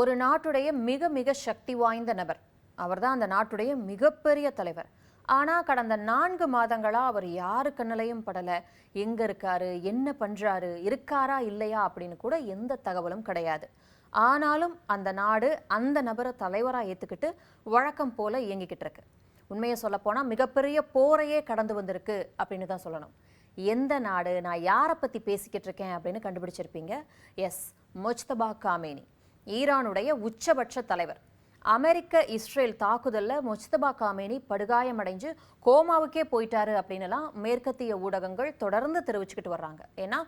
ஒரு நாட்டுடைய மிக மிக சக்தி வாய்ந்த நபர். அவர்தான் அந்த நாட்டுடைய மிகப்பெரிய தலைவர். ஆனால் கடந்த 4 மாதங்களாக அவர் யாரு கண்ணிலையும் படலை. எங்கே இருக்காரு, என்ன பண்ணுறாரு, இருக்காரா இல்லையா அப்படின்னு கூட எந்த தகவலும் கிடையாது. ஆனாலும் அந்த நாடு அந்த நபரை தலைவராக ஏற்றுக்கிட்டு வழக்கம் போல இயங்கிக்கிட்டு இருக்கு. உண்மையை சொல்லப்போனால் மிகப்பெரிய போரையே கடந்து வந்திருக்கு அப்படின்னு தான் சொல்லணும். எந்த நாடு, நான் யாரை பற்றி பேசிக்கிட்டு இருக்கேன் அப்படின்னு கண்டுபிடிச்சிருப்பீங்க. எஸ், முஜ்தபா காமேனி, ஈரானுடைய உச்சபட்ச தலைவர். அமெரிக்க இஸ்ரேல் தாக்குதலில் முஜ்தபா காமேனி படுகாயமடைஞ்சு கோமாவுக்கே போயிட்டாரு அப்படின்னுலாம் மேற்கத்திய ஊடகங்கள் தொடர்ந்து தெரிவிச்சுக்கிட்டு வர்றாங்க. ஏன்னா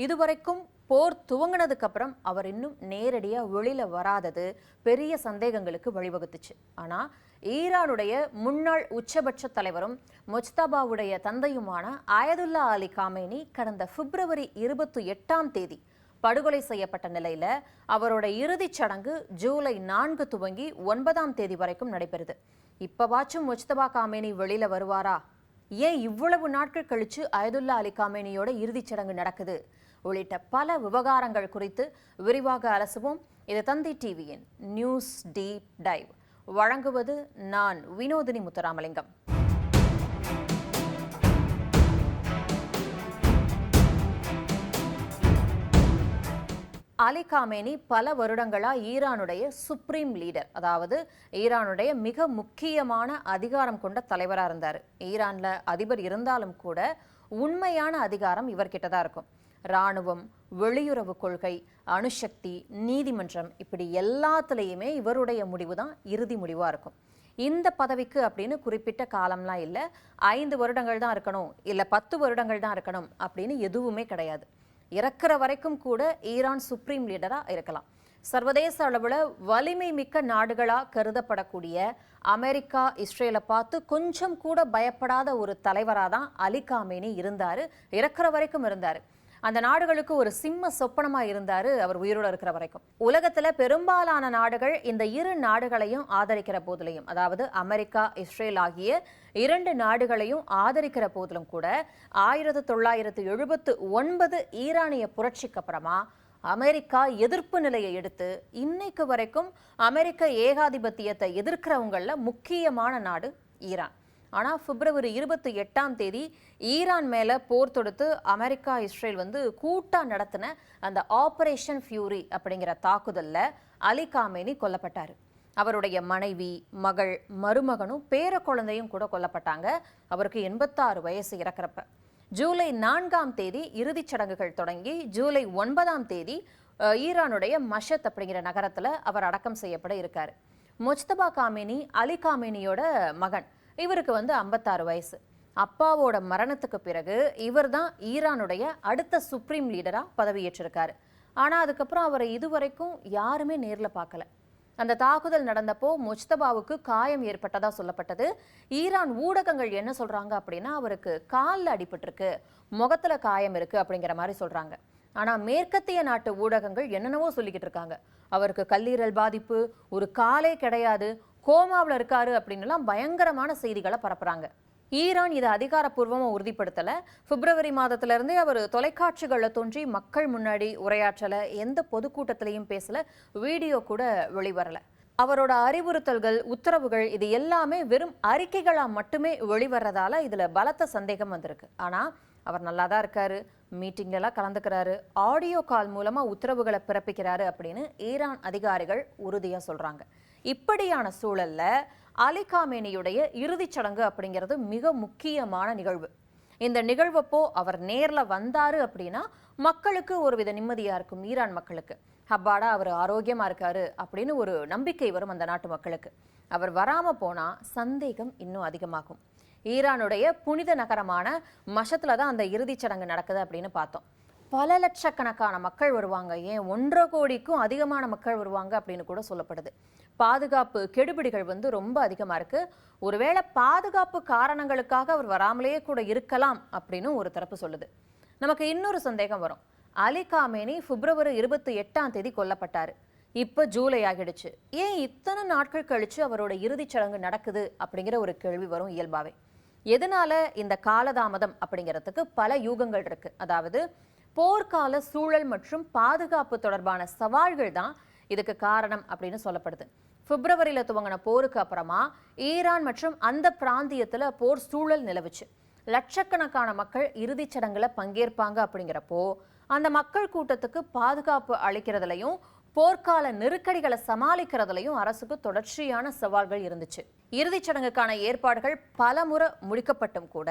இதுவரைக்கும் போர் துவங்கினதுக்கு அப்புறம் அவர் இன்னும் நேரடியாக வெளியில் வராதது பெரிய சந்தேகங்களுக்கு வழிவகுத்துச்சு. ஆனால் ஈரானுடைய முன்னாள் உச்சபட்ச தலைவரும் முஜ்தபாவுடைய தந்தையுமான அயதுல்லா அலி காமேனி கடந்த பிப்ரவரி 28 படுகொலை செய்யப்பட்ட நிலையில அவரோட இறுதிச் சடங்கு ஜூலை 4 துவங்கி 9 வரைக்கும் நடைபெறுது. இப்பவாச்சும் முஜ்தபா காமேனி வெளியில வருவாரா? ஏன் இவ்வளவு நாட்கள் கழிச்சு அயதுல்லா அலி காமேனியோட இறுதிச் சடங்கு நடக்குது உள்ளிட்ட பல விவகாரங்கள் குறித்து விரிவாக அலசுவோம். இது தந்தி டிவியின் நியூஸ் டீப் டைவ். வழங்குவது நான் வினோதினி முத்துராமலிங்கம். அலி காமேனி பல வருடங்களா ஈரானுடைய சுப்ரீம் லீடர், அதாவது ஈரானுடைய மிக முக்கியமான அதிகாரம் கொண்ட தலைவராக இருந்தார். ஈரான்ல அதிபர் இருந்தாலும் கூட உண்மையான அதிகாரம் இவர்கிட்ட தான் இருக்கும். இராணுவம், வெளியுறவு கொள்கை, அணுசக்தி, நீதிமன்றம், இப்படி எல்லாத்துலேயுமே இவருடைய முடிவு தான் இறுதி முடிவாக இருக்கும். இந்த பதவிக்கு அப்படின்னு குறிப்பிட்ட காலம்லாம் இல்லை. 5 வருடங்கள் தான் இருக்கணும், இல்லை 10 வருடங்கள் தான் இருக்கணும் அப்படின்னு எதுவுமே கிடையாது. இறக்குற வரைக்கும் கூட ஈரான் சுப்ரீம் லீடராக இருக்கலாம். சர்வதேச அளவில் வலிமை மிக்க நாடுகளாக கருதப்படக்கூடிய அமெரிக்கா, இஸ்ரேலை பார்த்து கொஞ்சம் கூட பயப்படாத ஒரு தலைவராக தான் அலி காமேனி இருந்தார். இறக்குற வரைக்கும் இருந்தார். அந்த நாடுகளுக்கு ஒரு சிம்ம சொப்பனமாக இருந்தார் அவர் உயிரோடு இருக்கிற வரைக்கும். உலகத்தில் பெரும்பாலான நாடுகள் இந்த 2 நாடுகளையும் ஆதரிக்கிற போதிலையும், அதாவது அமெரிக்கா, இஸ்ரேல் ஆகிய 2 நாடுகளையும் ஆதரிக்கிற போதிலும் கூட 1979 ஈரானிய புரட்சிக்கு அப்புறமா அமெரிக்கா எதிர்ப்பு நிலையை எடுத்து இன்னைக்கு வரைக்கும் அமெரிக்க ஏகாதிபத்தியத்தை எதிர்க்கிறவங்கள முக்கியமான நாடு ஈரான். ஆனால் பிப்ரவரி 28 ஈரான் மேலே போர் தொடுத்து அமெரிக்கா, இஸ்ரேல் கூட்டாக நடத்தின அந்த ஆபரேஷன் ஃபியூரி அப்படிங்கிற தாக்குதலில் அலி காமேனி கொல்லப்பட்டார். அவருடைய மனைவி, மகள், மருமகனும் பேர குழந்தையும் கூட கொல்லப்பட்டாங்க. அவருக்கு 86 வயசு இறக்கிறப்ப. ஜூலை 4 இறுதிச் சடங்குகள் தொடங்கி ஜூலை 9 ஈரானுடைய மஷத் அப்படிங்கிற நகரத்தில் அவர் அடக்கம் செய்யப்பட இருக்கார். முஜ்தபா காமேனி அலி காமேனியோட மகன். இவருக்கு 56 வயசு. அப்பாவோட மரணத்துக்கு பிறகு இவர் தான் ஈரானுடைய அடுத்த சுப்ரீம் லீடராக பதவியேற்றிருக்காரு. ஆனால் அதுக்கப்புறம் அவரை இதுவரைக்கும் யாருமே நேரில் பார்க்கல. அந்த தாக்குதல் நடந்தப்போ முஜ்தபாவுக்கு காயம் ஏற்பட்டதா சொல்லப்பட்டது. ஈரான் ஊடகங்கள் என்ன சொல்றாங்க அப்படின்னா, அவருக்கு காலில் அடிபட்டிருக்கு, முகத்துல காயம் இருக்கு அப்படிங்கிற மாதிரி சொல்றாங்க. ஆனால் மேற்கத்திய நாட்டு ஊடகங்கள் என்னென்னவோ சொல்லிக்கிட்டு இருக்காங்க. அவருக்கு கல்லீரல் பாதிப்பு, ஒரு காலே கிடையாது, கோமாவில் இருக்காரு அப்படின்னுலாம் பயங்கரமான செய்திகளை பரப்புறாங்க. ஈரான் இதை அதிகாரப்பூர்வமாக உறுதிப்படுத்தலை. பிப்ரவரி மாதத்திலிருந்தே அவர் தொலைக்காட்சிகளில் தோன்றி மக்கள் முன்னாடி உரையாற்றலை, எந்த பொதுக்கூட்டத்திலையும் பேசலை, வீடியோ கூட வெளிவரலை. அவரோட அறிவுறுத்தல்கள், உத்தரவுகள் இது எல்லாமே வெறும் அறிக்கைகளாக மட்டுமே வெளிவர்றதால இதில் பலத்த சந்தேகம் வந்திருக்கு. ஆனால் அவர் நல்லா தான் இருக்காரு, மீட்டிங்லலாம் கலந்துக்கிறாரு, ஆடியோ கால் மூலமாக உத்தரவுகளை பிறப்பிக்கிறாரு அப்படின்னு ஈரான் அதிகாரிகள் உறுதியாக சொல்கிறாங்க. இப்படியான சூழல்ல அலி காமேனியுடைய இறுதிச் சடங்கு அப்படிங்கிறது மிக முக்கியமான நிகழ்வு. இந்த நிகழ்வப்போ அவர் நேரில் வந்தாரு அப்படின்னா மக்களுக்கு ஒருவித நிம்மதியாக இருக்கும். ஈரான் மக்களுக்கு ஹப்பாடா அவர் ஆரோக்கியமாக இருக்காரு அப்படின்னு ஒரு நம்பிக்கை வரும் அந்த நாட்டு மக்களுக்கு. அவர் வராமல் போனால் சந்தேகம் இன்னும் அதிகமாகும். ஈரானுடைய புனித நகரமான மஷத்தில் தான் அந்த இறுதிச் சடங்கு நடக்குது அப்படின்னு பார்த்தோம். பல லட்சக்கணக்கான மக்கள் வருவாங்க, ஏன் 1.5 கோடிக்கும் அதிகமான மக்கள் வருவாங்க அப்படின்னு கூட சொல்லப்படுது. பாதுகாப்பு கெடுபிடிகள் ரொம்ப அதிகமாக இருக்கு. ஒருவேளை பாதுகாப்பு காரணங்களுக்காக அவர் வராமலேயே கூட இருக்கலாம் அப்படின்னு ஒரு தரப்பு சொல்லுது. நமக்கு இன்னொரு சந்தேகம் வரும். அலி காமேனி பிப்ரவரி 28 கொல்லப்பட்டாரு. இப்போ ஜூலை ஆகிடுச்சு, ஏன் இத்தனை நாட்கள் கழிச்சு அவரோட இறுதிச் சடங்கு நடக்குது அப்படிங்கிற ஒரு கேள்வி வரும் இயல்பாவே. எதனால இந்த காலதாமதம் அப்படிங்கிறதுக்கு பல யூகங்கள் இருக்கு. அதாவது போர்க்கால சூழல் மற்றும் பாதுகாப்பு தொடர்பான சவால்கள் தான் இதுக்கு காரணம் அப்படின்னு சொல்லப்படுது. பிப்ரவரியில துவங்கின போருக்கு அப்புறமா ஈரான் மற்றும் அந்த பிராந்தியத்துல போர் சூழல் நிலவுச்சு. லட்சக்கணக்கான மக்கள் இறுதிச் சடங்குல பங்கேற்பாங்க. அப்படிங்கிறப்போ அந்த மக்கள் கூட்டத்துக்கு பாதுகாப்பு அளிக்கிறதுலையும் போர்க்கால நெருக்கடிகளை சமாளிக்கிறதுலையும் அரசுக்கு தொடர்ச்சியான சவால்கள் இருந்துச்சு. இறுதிச் சடங்குக்கான ஏற்பாடுகள் பலமுறை முடிக்கப்பட்டும் கூட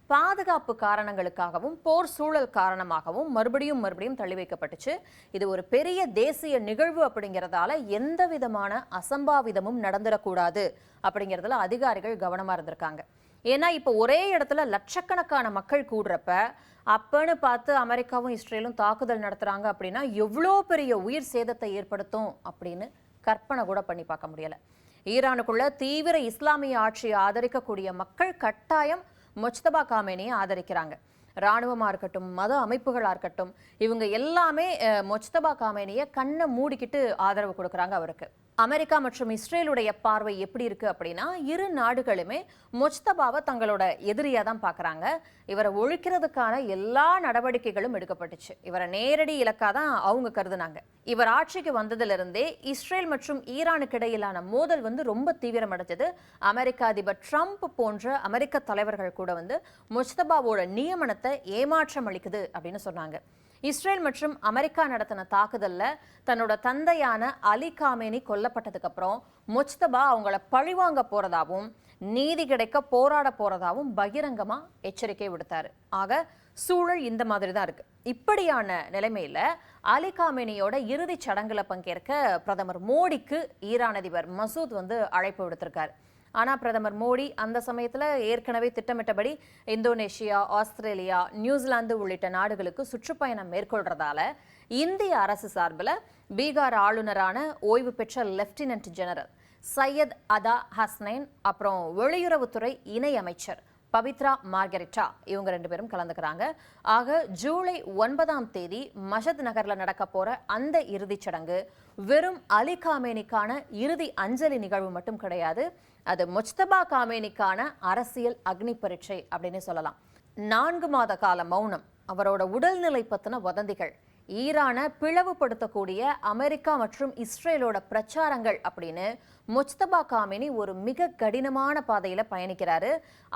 பாதுகாப்பு காரணங்களுக்காகவும் போர் சூழல் காரணமாகவும் மறுபடியும் தள்ளி வைக்கப்பட்டுச்சு. இது ஒரு பெரிய தேசிய நிகழ்வு அப்படிங்கிறதால எந்த விதமான அசம்பாவிதமும் நடந்துடக்கூடாது அப்படிங்கிறதுல அதிகாரிகள் கவனமா இருந்திருக்காங்க. ஏன்னா இப்போ ஒரே இடத்துல லட்சக்கணக்கான மக்கள் கூடுறப்ப அப்பன்னு பார்த்து அமெரிக்காவும் இஸ்ரேலும் தாக்குதல் நடத்துறாங்க அப்படின்னா எவ்வளோ பெரிய உயிர் சேதத்தை ஏற்படுத்தும் அப்படின்னு கற்பனை கூட பண்ணி பார்க்க முடியல. ஈரானுக்குள்ள தீவிர இஸ்லாமிய ஆட்சியை ஆதரிக்கக்கூடிய மக்கள் கட்டாயம் முஜ்தபா காமேனியை ஆதரிக்கிறாங்க. இராணுவமா இருக்கட்டும், மத அமைப்புகளா இருக்கட்டும், இவங்க எல்லாமே முஜ்தபா காமேனியை கண்ணை மூடிக்கிட்டு ஆதரவு கொடுக்குறாங்க அவருக்கு. அமெரிக்கா மற்றும் இஸ்ரேலுடைய பார்வை எப்படி இருக்கு அப்படின்னா, இரு நாடுகளுமே முஜ்தபாவை தங்களோட எதிரியா தான் பாக்குறாங்க. இவரை ஒழிக்கிறதுக்கான எல்லா நடவடிக்கைகளும் எடுக்கப்பட்டுச்சு. இவரை நேரடி இலக்கா தான் அவங்க கருதுனாங்க. இவர் ஆட்சிக்கு வந்ததிலிருந்தே இஸ்ரேல் மற்றும் ஈரானுக்கு இடையிலான மோதல் ரொம்ப தீவிரமடைஞ்சது. அமெரிக்க அதிபர் ட்ரம்ப் போன்ற அமெரிக்க தலைவர்கள் கூட முஜ்தபாவோட நியமனத்தை ஏமாற்றம் அளிக்குது அப்படின்னு சொன்னாங்க. இஸ்ரேல் மற்றும் அமெரிக்கா நடத்தின தாக்குதல்ல தன்னோட தந்தையான அலி காமேனி கொல்லப்பட்டதுக்கு அப்புறம் முஜ்தபா அவங்கள பழிவாங்க போறதாவும் நீதி கிடைக்க போராட போறதாவும் பகிரங்கமா எச்சரிக்கை விடுத்தாரு. ஆக சூழல் இந்த மாதிரி தான் இருக்கு. இப்படியான நிலைமையில அலி காமேனியோட இறுதி சடங்குல பங்கேற்க பிரதமர் மோடிக்கு ஈரான் அதிபர் மசூத் அழைப்பு விடுத்திருக்காரு. ஆனால் பிரதமர் மோடி அந்த சமயத்தில் ஏற்கனவே திட்டமிட்டபடி இந்தோனேஷியா, ஆஸ்திரேலியா, நியூசிலாந்து உள்ளிட்ட நாடுகளுக்கு சுற்றுப்பயணம் மேற்கொள்றதால இந்திய அரசு சார்பில் பீகார் ஆளுநரான ஓய்வு பெற்ற லெப்டினன்ட் ஜெனரல் சையத் அதா ஹஸ்னைன், அப்புறம் வெளியுறவுத்துறை இணை அமைச்சர் பவித்ரா மார்கெரிட்டா, இவங்க 2 பேரும் கலந்துக்கிறாங்க. ஆக ஜூலை 9 மஷத் நகர்ல நடக்க போற அந்த இறுதிச் சடங்கு வெறும் அலி காமேனிக்கான இறுதி அஞ்சலி நிகழ்வு மட்டும் கிடையாது. அது முஜ்தபா காமேனிக்கான அரசியல் அக்னி பரீட்சை அப்படின்னு சொல்லலாம். 4 மாத கால மௌனம், அவரோட உடல்நிலை பத்தின வதந்திகள், ஈரானை பிளவுபடுத்தக்கூடிய அமெரிக்கா மற்றும் இஸ்ரேலோட பிரச்சாரங்கள் அப்படின்னு முஜ்தபா காமேனி ஒரு மிக கடினமான பாதையில பயணிக்கிறாரு.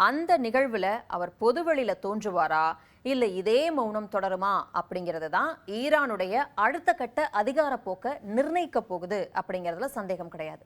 அந்த நிகழ்வுல அவர் பொதுவெளியில தோன்றுவாரா இல்ல இதே மௌனம் தொடருமா அப்படிங்கிறது தான் ஈரானுடைய அடுத்த கட்ட அதிகார போக்க நிர்ணயிக்க போகுது அப்படிங்கிறதுல சந்தேகம் கிடையாது.